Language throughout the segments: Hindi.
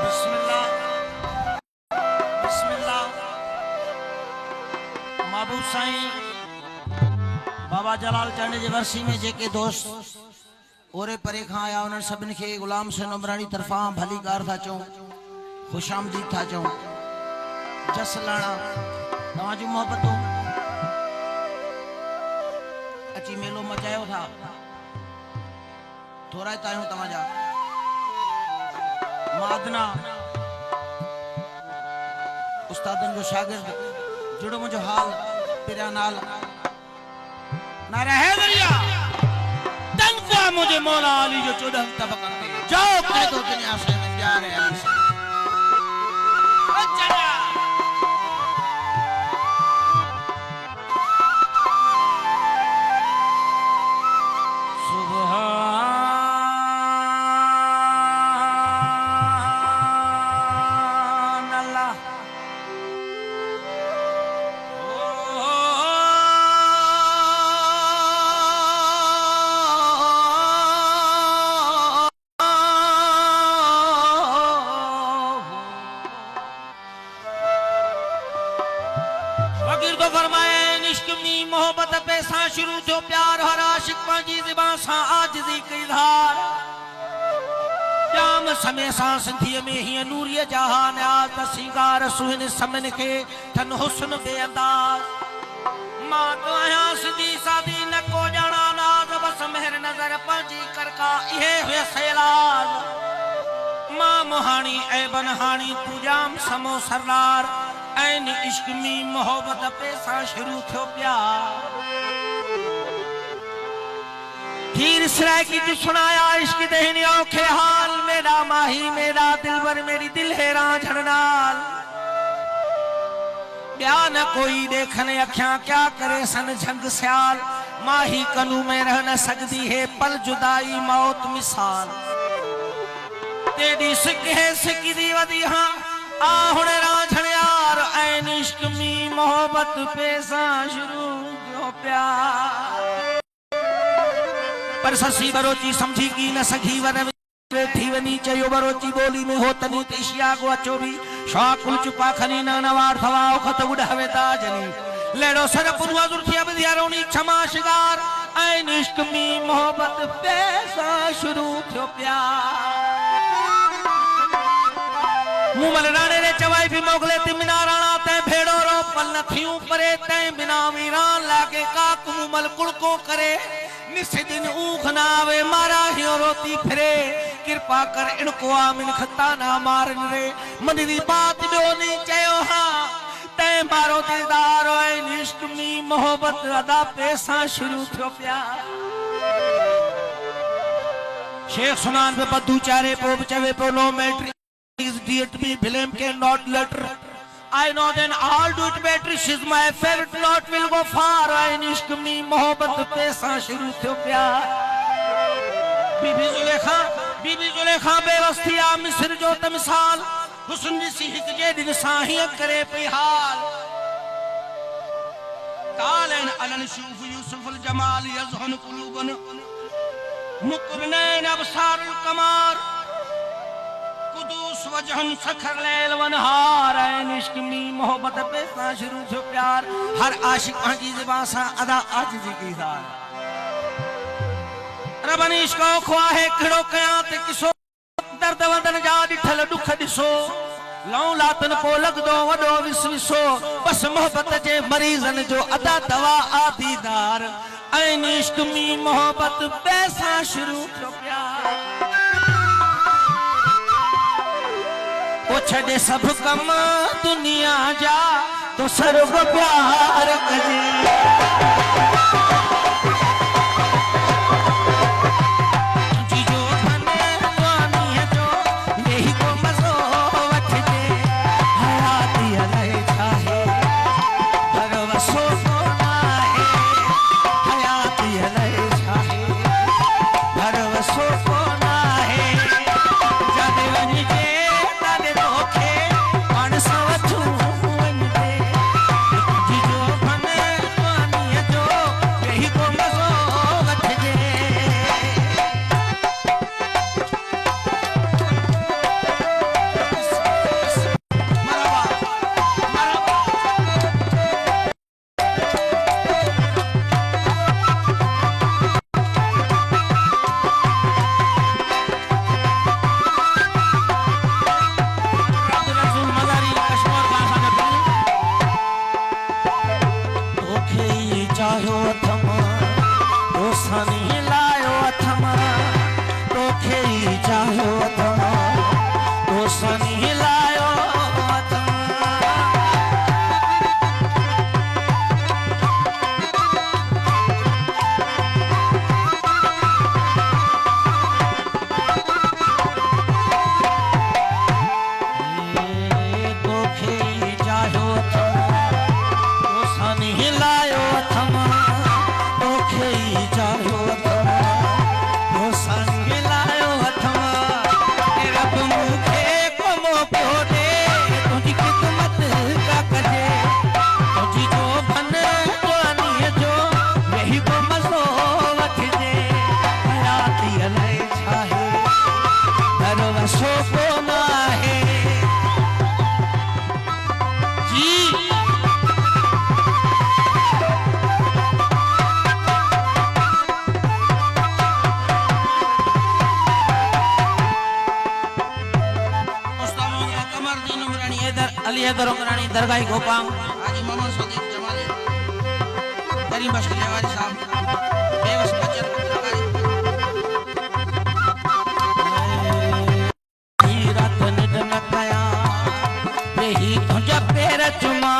बिस्मिल्लाह बिस्मिल्लाह। महबूब साईं बाबा जलाल चंद जी वर्सी में जेके दोस्त ओरे परे खां आया उन्हनि सभिनि खे गुलाम हुसैन उमरानी तरफ़ां भली कार था चऊं, खुश आमदीद था चऊं। जस लाणा तव्हां जूं मोहबतूं अची मेलो मचायो था, थोरा तायूं तव्हांजा मादना उस्तादन जो शागिर्द जुड़ो मुझो हाल तेरा नाल ना रहे दरिया तनख्वाह मुझे मौला अली जो 14 तबका पे जाओ कह दो दुनिया से मैं प्यार है अली से। अच्छा मोहब्बत पैसा शुरू थो प्यार हर आशिक पंहिंजी ज़बान सां आजिज़ी कई धार जाम समय सां सिंधीअ में हीअं नूरीअ जहां न्याज़ त सिंगार सुहिन समिन खे थन हुस्न बेअंदाज़ मां तो आहियां सिंधी सादी न को ॼाणा नाज़ बस मेहर नज़र पंहिंजी करका इहे हुयसि इलाज मां मुहाणी ऐं बनहाणी तू जाम समो सरदार ऐन इश्क में मोहब्बत पैसा शुरू थो प्यार खीर सराय की जो सुनाया इश्क दहनी औखे हाल मेरा माही मेरा दिलबर मेरी दिल हैरान झड़नाल बयान कोई देखने अखियां क्या करे सन झंग स्याल माही कनू में रह न सकती है पल जुदाई मौत मिसाल तेरी सिक है सिकी दी वदी हां आ हुणे रांझण यार ऐन इश्क में मोहब्बत पैसा शुरू जो प्यार पर ससी बरोची समझी की न सखी वर वेठी वनी चयो बरोची बोली में हो तनी तिशिया को अचो भी शाकुल चुपा खनी न नवार थवाओ खत उड़ावे ताजनी लेडो सर पुरवा जुर्फी अब दियारोनी क्षमा शिगार ऐन इश्क में मोहब्बत पैसा शुरू जो प्यार मुमल राणे रे चवाई भी मोगले ती मिना राणा ते भेड़ो रो पल न थियूं परे ते बिना वीरान लागे काक मुमल कुड़को करे निस दिन ऊख नावे मारा हियो रोती फिरे कृपा कर इनको आमिन खता ना मारन रे मन दी बात जो नहीं चयो हां ते मारो दिलदार ऐ इश्क में मोहब्बत अदा पैसा शुरू थो प्यार शेख सुनान पे बद्दू चारे पो चवे पो नो मैट्रिक Dear to me, film cannot letter. I know then all do it better. She's my favorite. Not will go far. I इश्क में मोहब्बत पैसा शुरू थो प्यार बीबी जुलेखा बेवस्तिया मिस्र जो तमिसाल हुस्न सी हिक जे दिन साहिय करे पे हाल कालन अलन शूफ यूसुफ अल जमाल यज़हन कुलूबन मुकरनैन अबसारुल कमार कुदूस वजहन सखर लैल वनहार ऐन इश्क में मोहब्बत पैसा शुरू जो प्यार हर आशिक पंहिंजी ज़बान सां अदा आजिज़ी की धार रबन इश्क ख्वाहे खड़ो कयां ते किसो दर्द वंदन जा ॾिठल दुख ॾिसो लऊं लातन को लगदो वडो विसविसो बस मोहब्बत जे मरीज़न जो अदा दवा आदीदार ऐन इश्क में मोहब्बत पैसा शुरू जो प्यार छड़े सब कम दुनिया जा तो सर्व प्यार कजे जो वसो को ना है जी। अली हैदर उमरानी दरगाह गोपांग हाजी मोहम्मद सदीक जमाली करीम बख्श लेवारी साहब बेवस बचत रात निडन कया यही तुझा पैर चुमा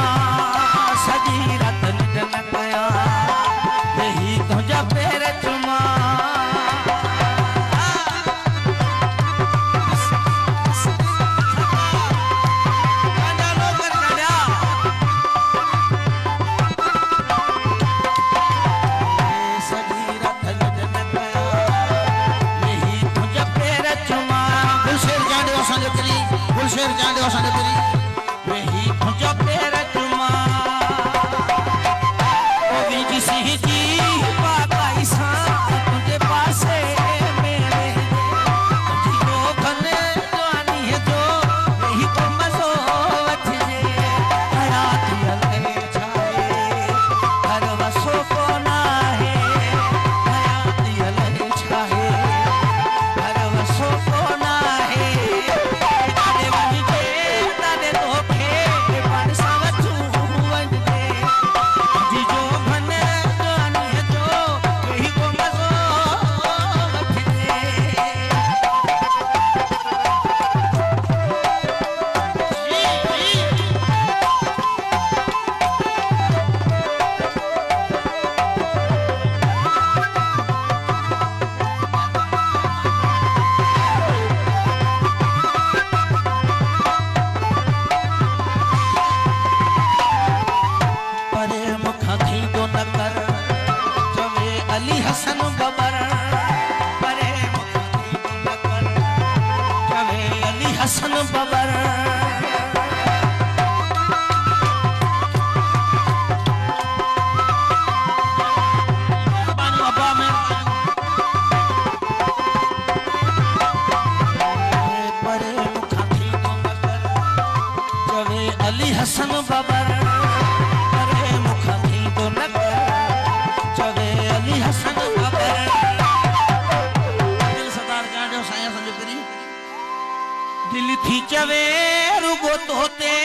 सजी रात निडन कया यही तुझा पैर चुमा शेर जाने वाला तेरी वही तुझा पैर चुमा ओ बीजी सी जी पाई सा तुझे पासे मेरे जीरो खने जवानी है जो वही को मजो वठे हयात ले छाए हर वसो को ना है हयात ले छाए हर वसो को ना है हसन बबर परे कवे अली हसन बबर अब्बा में परे मुखाती तो नकर कवे अली हसन बबर परे मुखाती तो नकर चवे अली हसन बबर दिल सरदार जाडो साया संजो करी दिल थी चवे रुगो तोते